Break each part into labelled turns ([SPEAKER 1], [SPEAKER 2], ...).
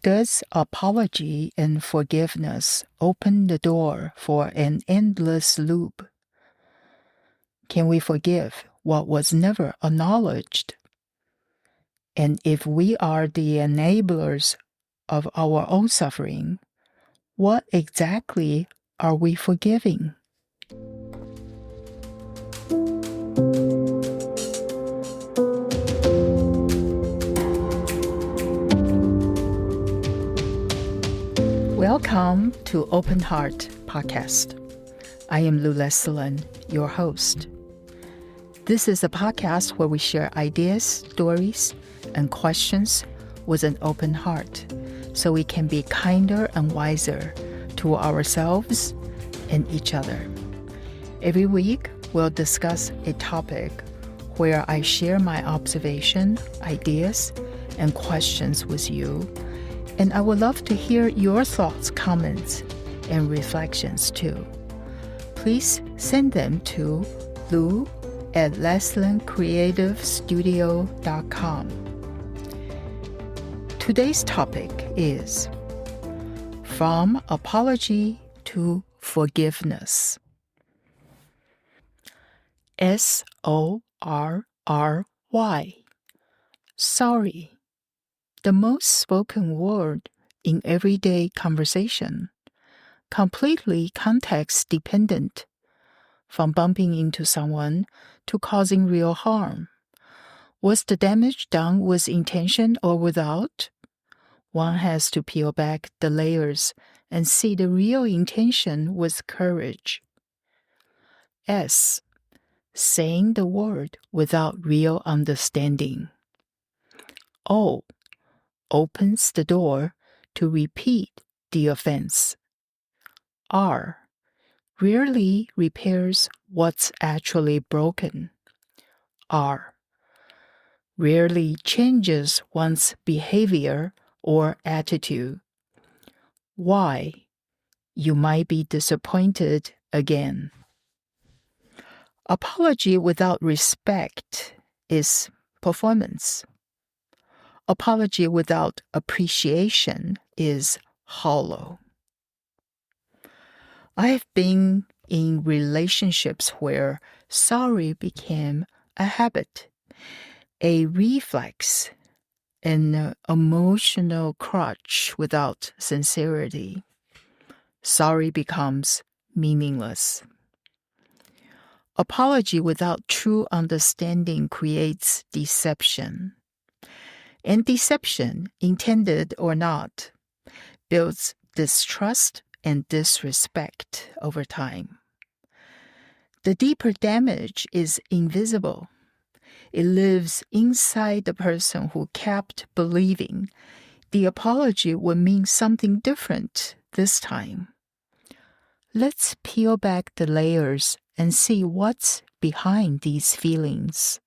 [SPEAKER 1] Does apology and forgiveness open the door for an endless loop? Can we forgive what was never acknowledged? And if we are the enablers of our own suffering, what exactly are we forgiving? Welcome to Open Heart Podcast. I am Lou Leslin, your host. This is a podcast where we share ideas, stories, and questions with an open heart so we can be kinder and wiser to ourselves and each other. Every week, we'll discuss a topic where I share my observation, ideas, and questions with you. And I would love to hear your thoughts, comments, and reflections too. Please send them to lou@leslincreativestudio.com. Today's topic is From Apology to Forgiveness. SORRY. Sorry. The most spoken word in everyday conversation, completely context dependent, from bumping into someone to causing real harm. Was the damage done with intention or without? One has to peel back the layers and see the real intention with courage. S. Saying the word without real understanding. O. Opens the door to repeat the offense. R. Rarely repairs what's actually broken. R. Rarely changes one's behavior or attitude. Y. You might be disappointed again. Apology without respect is performance. Apology without appreciation is hollow. I have been in relationships where sorry became a habit, a reflex, an emotional crutch without sincerity. Sorry becomes meaningless. Apology without true understanding creates deception. And deception, intended or not, builds distrust and disrespect over time. The deeper damage is invisible. It lives inside the person who kept believing the apology would mean something different this time. Let's peel back the layers and see what's behind these feelings.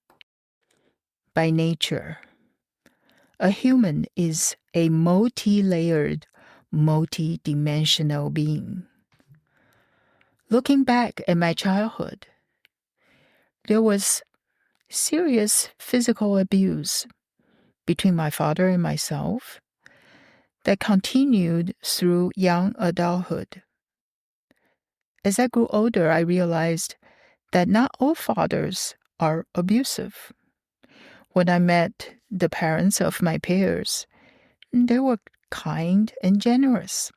[SPEAKER 1] By nature, a human is a multi-layered, multi-dimensional being. Looking back at my childhood, there was serious physical abuse between my father and myself that continued through young adulthood. As I grew older, I realized that not all fathers are abusive. When I met the parents of my peers, they were kind and generous.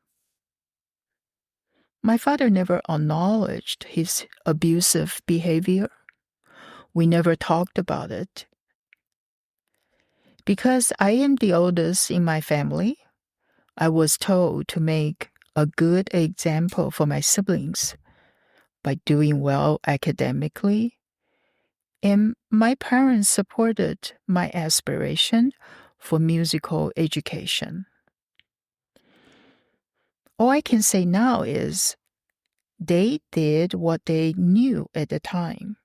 [SPEAKER 1] My father never acknowledged his abusive behavior. We never talked about it. Because I am the oldest in my family, I was told to make a good example for my siblings by doing well academically, and my parents supported my aspiration for musical education. All I can say now is they did what they knew at the time.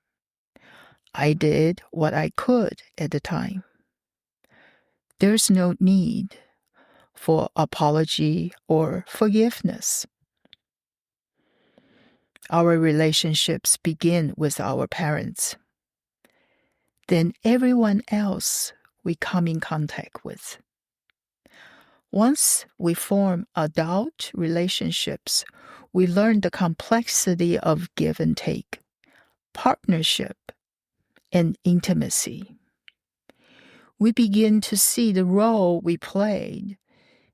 [SPEAKER 1] I did what I could at the time. There's no need for apology or forgiveness. Our relationships begin with our parents. Then everyone else we come in contact with. Once we form adult relationships, we learn the complexity of give and take, partnership, and intimacy. We begin to see the role we played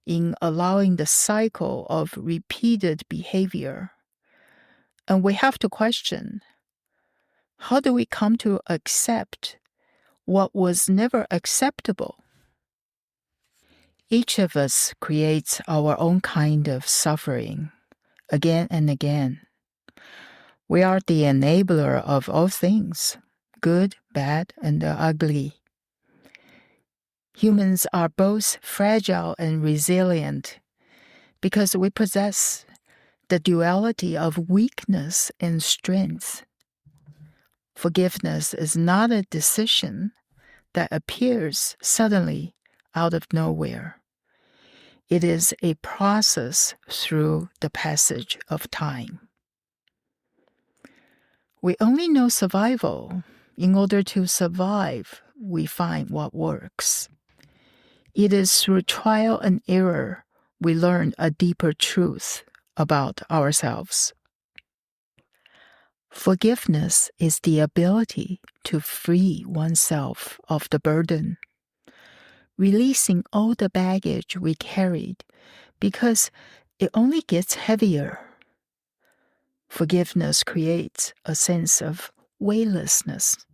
[SPEAKER 1] in allowing the cycle of repeated behavior. And we have to question, how do we come to accept what was never acceptable? Each of us creates our own kind of suffering, again and again. We are the enabler of all things, good, bad, and the ugly. Humans are both fragile and resilient because we possess the duality of weakness and strength. Forgiveness is not a decision that appears suddenly out of nowhere. It is a process through the passage of time. We only know survival. In order to survive, we find what works. It is through trial and error we learn a deeper truth about ourselves. Forgiveness is the ability to free oneself of the burden, releasing all the baggage we carried because it only gets heavier. Forgiveness creates a sense of weightlessness,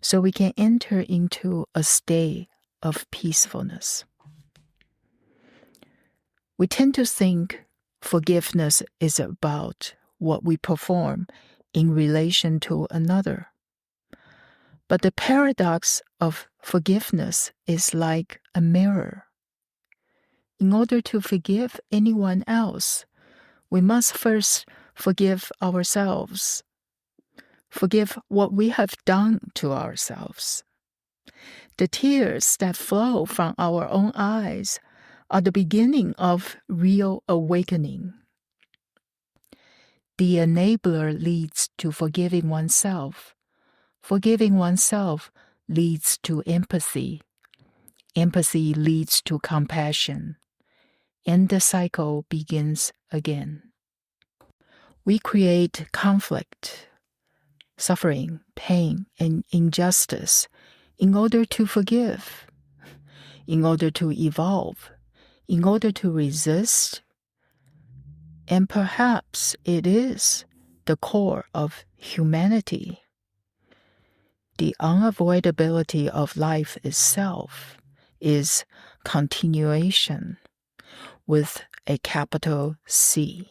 [SPEAKER 1] so we can enter into a state of peacefulness. We tend to think forgiveness is about what we perform in relation to another. But the paradox of forgiveness is like a mirror. In order to forgive anyone else, we must first forgive ourselves. Forgive what we have done to ourselves. The tears that flow from our own eyes are the beginning of real awakening. The enabler leads to forgiving oneself. Forgiving oneself leads to empathy. Empathy leads to compassion. And the cycle begins again. We create conflict, suffering, pain, and injustice in order to forgive, in order to evolve, in order to resist. And perhaps it is the core of humanity. The unavoidability of life itself is continuation with a capital C.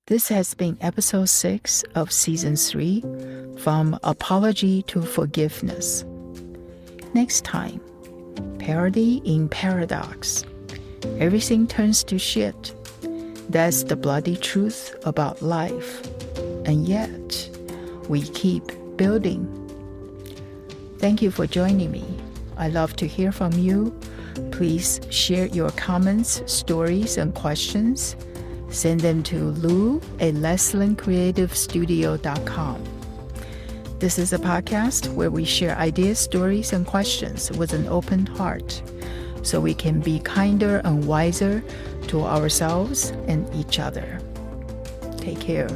[SPEAKER 1] This has been episode 6 of season 3, From Apology to Forgiveness. Next time, parody in paradox. Everything turns to shit. That's the bloody truth about life. And yet, we keep building. Thank you for joining me. I love to hear from you. Please share your comments, stories, and questions. Send them to lou@leslincreativestudio.com. This is a podcast where we share ideas, stories, and questions with an open heart so we can be kinder and wiser to ourselves and each other. Take care.